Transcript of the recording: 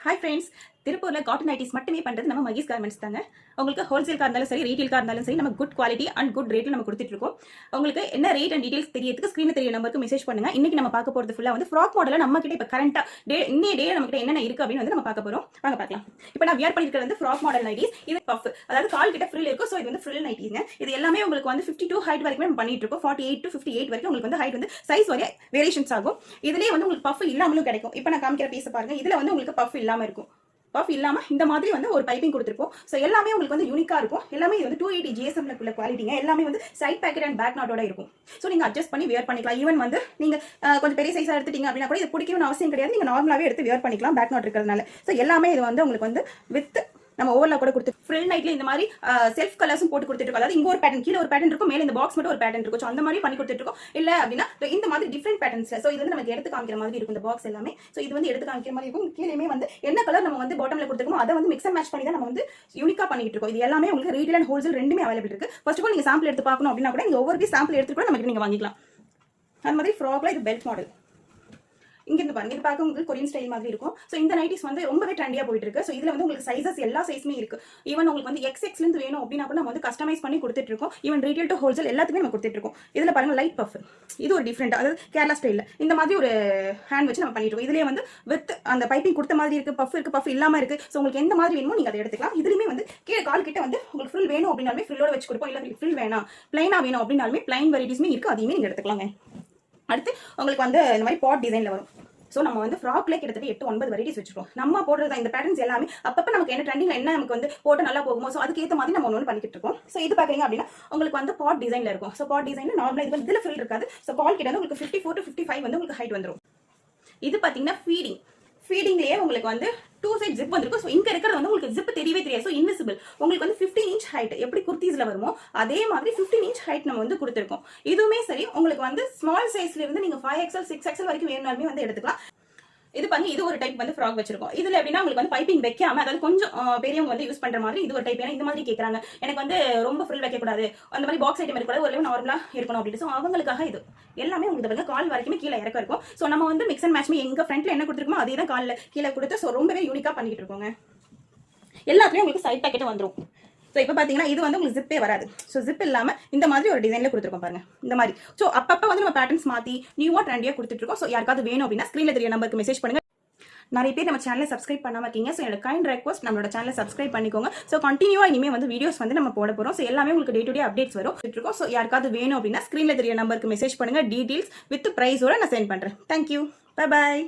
Hi friends, திருப்பூர்ல cotton nighties மட்டுமே பண்றது நம்ம மகீஸ் கார்மெண்ட்ஸ் தாங்க. உங்களுக்கு ஹோல்சேல்கா இருந்தாலும் சரி, ரீட்டெயில்கா இருந்தாலும் சரி, நம்ம குட் குவாலிட்டி அண்ட் குட் ரேட்ல நம்ம கொடுத்துட்டு இருக்கோம். உங்களுக்கு என்ன ரேட் அண்ட் டீடைல்ஸ் தெரியறதுக்கு ஸ்கிரீன்ல தெரிய நம்பருக்கு மெசேஜ் பண்ணுங்க. இன்னைக்கு நம்ம பார்க்க போறது ஃபுல்லா வந்து ஃப்ராக் மாடல்ல நம்ம கிட்ட இப்ப கரண்டா இன்னைய டே நம்ம கிட்ட என்னென்ன இருக்கு அப்படின்னு வந்து நம்ம பார்க்க போறோம். வாங்க பார்க்கலாம். இப்போ நான் வியர் பண்ணிருக்கிறது வந்து ஃப்ராக் மாடல் நைட்டிஸ். இது பஃப், அதாவது கால் கிட்ட ஃப்ரில் இருக்கும். சோ இது வந்து ஃப்ரில் நைட்டிஸ்ங்க. இது எல்லாமே உங்களுக்கு வந்து 52 ஹைட் வரைக்கும் நம்ம பண்ணிட்டு இருக்கோம். 48 to 58 வரைக்கும் உங்களுக்கு வந்து ஹைட் வந்து சைஸ் வரை வேரியேஷன்ஸ் ஆகும். இதுலயே வந்து உங்களுக்கு பஃப் இல்லாமலும் கிடைக்கும். இப்போ நான் காமிக்கிற பீஸ் பாருங்க. இதுல வந்து உங்களுக்கு பஃப் இல்லாம இருக்கும். பஃப் இல்லாம இந்த மாதிரி வந்து ஒரு பைப்பிங் கொடுத்துருப்போம். ஸோ எல்லாமே உங்களுக்கு வந்து யூனிக்கா இருக்கும். எல்லாமே இது வந்து 280 GSM உள்ள குவாலிட்டிங்க. எல்லாமே வந்து சைட் பேக்கெட் அண்ட் பேக் நாட்டோட இருக்கும். ஸோ நீங்க அட்ஜஸ்ட் பண்ணி வியர் பண்ணிக்கலாம். ஈவன் வந்து நீங்க கொஞ்சம் பெரிய சைஸா எடுத்துட்டீங்க அப்படின்னா கூட இது பிடிக்கணும்னு அவசியம் கிடையாது. நீங்க நார்மலாவே எடுத்து வியர் பண்ணிக்கலாம் பேக் நாட் இருக்கிறதுனால. ஸோ எல்லாமே இது வந்து உங்களுக்கு வந்து வித் நம்ம ஓவர்லா கூட கொடுத்து ஃப்ரில் நைட்ல இந்த மாதிரி செல்ஃப் கலர்ஸும் போட்டு கொடுத்துட்டு இருக்கோம். அதாவது இங்க ஒரு பேட்டர்ன், கீழே ஒரு பேட்டர்ன் இருக்கும், மேல இந்த பாக்ஸ் மட்டும் ஒரு பேட்டர்ன் இருக்கும். ஸோ அந்த மாதிரி பண்ணி கொடுத்துட்டு இருக்கோம். இல்ல அப்படின்னா இந்த மாதிரி டிஃப்ரெண்ட் பேட்டர்ன்ஸ்ல. ஸோ இது வந்து நமக்கு எடுத்து காமிக்கிற மாதிரி இருக்கும் இந்த பாக்ஸ் எல்லாமே. ஸோ இது வந்து எடுத்து காமிக்கிற மாதிரி இருக்கும். கீழேயுமே வந்து என்ன கலர் நம்ம வந்து பாட்டம்ல கொடுத்துருக்கோம் அதை வந்து மிக்ஸ் அண்ட் மேட்ச் பண்ணி தான் நம்ம வந்து யூனிக்கா பண்ணிட்டு இருக்கோம். இது எல்லாமே உங்களுக்கு ரீட்டைல் அண்ட் ஹோல்சேல் ரெண்டுமே அவைலபிள் இருக்கு. ஃபர்ஸ்ட் ஆஃப் ஆல் நீங்க சாம்பிள் எடுத்து பார்க்கணும் அப்படின்னா கூட நீங்க ஒவ்வொரு பீஸ் சாம்பிள் எடுத்து கூட நமக்கு நீங்க வாங்கிக்கலாம். அந்த மாதிரி ஃப்ராக்ல இது பெல்ட் மாடல். இங்க இருந்து பாருங்க, இது பார்க்க உங்களுக்கு கொரியன் ஸ்டைல் மாதிரி இருக்கும். சோ இந்த நைட்டிஸ் வந்து ரொம்பவே ட்ரெண்டியா போயிட்டு இருக்கு. சோ இதுல வந்து உங்களுக்கு சைஸஸ் எல்லா சைஸுமே இருக்கு. ஈவன் உங்களுக்கு வந்து XXல இருந்து வேணும் அப்படின்னா கூட நம்ம வந்து கஸ்டமைஸ் பண்ணி கொடுத்துட்டு இருக்கோம். ஈவன் ரீட்டைல் டு ஹோல்சேல் எல்லாத்துக்குமே நம்ம கொடுத்துட்டு இருக்கோம். இதுல பாருங்க லைட் பஃப், இது ஒரு டிஃப்ரெண்ட், அதாவது கேரளா ஸ்டைல்ல இந்த மாதிரி ஒரு ஹேண்ட் வச்சு நம்ம பண்ணிட்டு இருக்கோம். இதுலயே வந்து வித் அந்த பைப்பிங் கொடுத்த மாதிரி இருக்கு, பஃப் இருக்கு, பஃப் இல்லாம இருக்கு. சோ உங்களுக்கு எந்த மாதிரி வேணுமோ நீங்க அதை எடுத்துக்கலாம். இதுலயுமே வந்து கீழே கால் கிட்ட வந்து உங்களுக்கு ஃபில் வேணும் அப்படின்னாலுமே ஃபில்லோட வச்சு கொடுப்போம். இல்ல ஃபில் வேணாம் பிளைனா வேணும் அப்படின்னாலுமே பிளைன் வெரைட்டிஸ்மே இருக்கு, அதையுமே நீங்க எடுத்துக்கலாங்க. அடுத்து உங்களுக்கு வந்து இந்த மாதிரி பாட் டிசைன்ல வரும். ஸோ நம்ம வந்து ஃப்ராக்ல கிட்டத்தட்ட 8-9 வெரைட்டிஸ் வச்சிருக்கோம். நம்ம போடுறது இந்த பேட்டர்ன்ஸ் எல்லாமே அப்பப்போ நமக்கு என்ன ட்ரெண்டிங் என்ன நமக்கு வந்து போட்டு நல்லா போகுமோ ஸோ அதுக்கேற்ற மாதிரி நம்ம ஒன்று பண்ணிட்டு இருக்கோம். ஸோ இது பாத்தீங்க அப்படின்னா உங்களுக்கு வந்து பாட் டிசைன்ல இருக்கும். ஸோ பாட் டிசைன்ல நார்மலா இது வந்து இதுல ஃபில் இருக்காது. ஸோ கால் கிட்ட வந்து உங்களுக்கு 54 to 55 வந்து உங்களுக்கு ஹைட் வந்துடும். இது பாத்தீங்கன்னா ஃபீடிங்லயே உங்களுக்கு வந்து 2 சைட் ஜிப் வந்திருக்கும். ஸோ இங்க இருக்கிறது வந்து உங்களுக்கு ஜிப் தெரியவே தெரியாது. So invisible. உங்களுக்கு வந்து 15 inch ஹைட் எப்படி குர்த்திஸ்ல வருமோ அதே மாதிரி 15 inch ஹைட் நம்ம வந்து கொடுத்துருக்கோம். இதுவுமே சரி உங்களுக்கு வந்து ஸ்மால் சைஸ்ல இருந்து நீங்க 5XL 6XL வரைக்கும் வேணும்னாலுமே வந்து எடுத்துக்கலாம். இது பாருங்க, இது ஒரு டைப் வந்து ஃப்ராக் வச்சிருக்கோம். இதுல எப்படின்னா உங்களுக்கு வந்து பைப்பிங் வைக்காம, அதாவது கொஞ்சம் பெரியவங்க வந்து யூஸ் பண்ற மாதிரி இது ஒரு டைப். ஏன்னா இந்த மாதிரி கேட்கறாங்க, எனக்கு வந்து ரொம்ப ஃப்ரில் வைக்க கூடாது, அந்த மாதிரி பாக்ஸ் ஐட்டம் இருக்கக்கூடாது, ஒரு நார்மலா இருக்கணும் அப்படின்னு. ஸோ அவங்களுக்காக இது எல்லாமே உங்களுக்கு வந்து கால் வரைக்குமே கீழே இறக்க இருக்கும். ஸோ நம்ம வந்து மிக்ஸ் அண்ட் மேட்ச்மே எங்க ஃப்ரண்ட்ல என்ன கொடுத்துருக்கோமோ அதே தான் காலில் கீழே கொடுத்து ஸோ ரொம்பவே யூனிக்கா பண்ணிட்டு இருக்கோங்க. எல்லாத்துலயும் உங்களுக்கு சைட் பேக்கெட் வந்துடும். ஸோ இப்போ பார்த்தீங்கன்னா இது வந்து உங்களுக்கு ஜிப்பே வராது. ஸோ ஜிப் இல்லாமல் இந்த மாதிரி ஒரு டிசைனில் கொடுத்துருக்கோம் பாருங்க இந்த மாதிரி. ஸோ அப்பப்போ வந்து நம்ம பேட்டர்ன்ஸ் மாற்றி நியூவாக ட்ரெண்டியாக கொடுத்துட்டு இருக்கோம். ஸோ யாருக்காவது வேணும் அப்படின்னா ஸ்க்ரீனில் தெரிய நம்பருக்கு மெசேஜ் பண்ணுங்க. நிறைய பேர் நம்ம சேனலை சப்ஸ்கிரைப் பண்ணாம இருக்கீங்க. ஸோ என்னோட கைண்ட் ரெக்வஸ்ட் நம்மளோட சேனலை சப்ஸ்கிரைப் பண்ணிக்கோங்க. ஸோ கண்டினியூவா இனிமேல் வந்து வீடியோஸ் வந்து நம்ம போட போகிறோம். ஸோ எல்லாமே உங்களுக்கு டே டு டே அப்டேட்ஸ் வரும். ஸோ யாருக்காவது வேணும் அப்படின்னா ஸ்க்ரீனில் தெரிய நம்பருக்கு மெசேஜ் பண்ணுங்க. டீடைல்ஸ் வித் ப்ரைஸோட நான் சென்ட் பண்ணுறேன். Thank you, bye bye.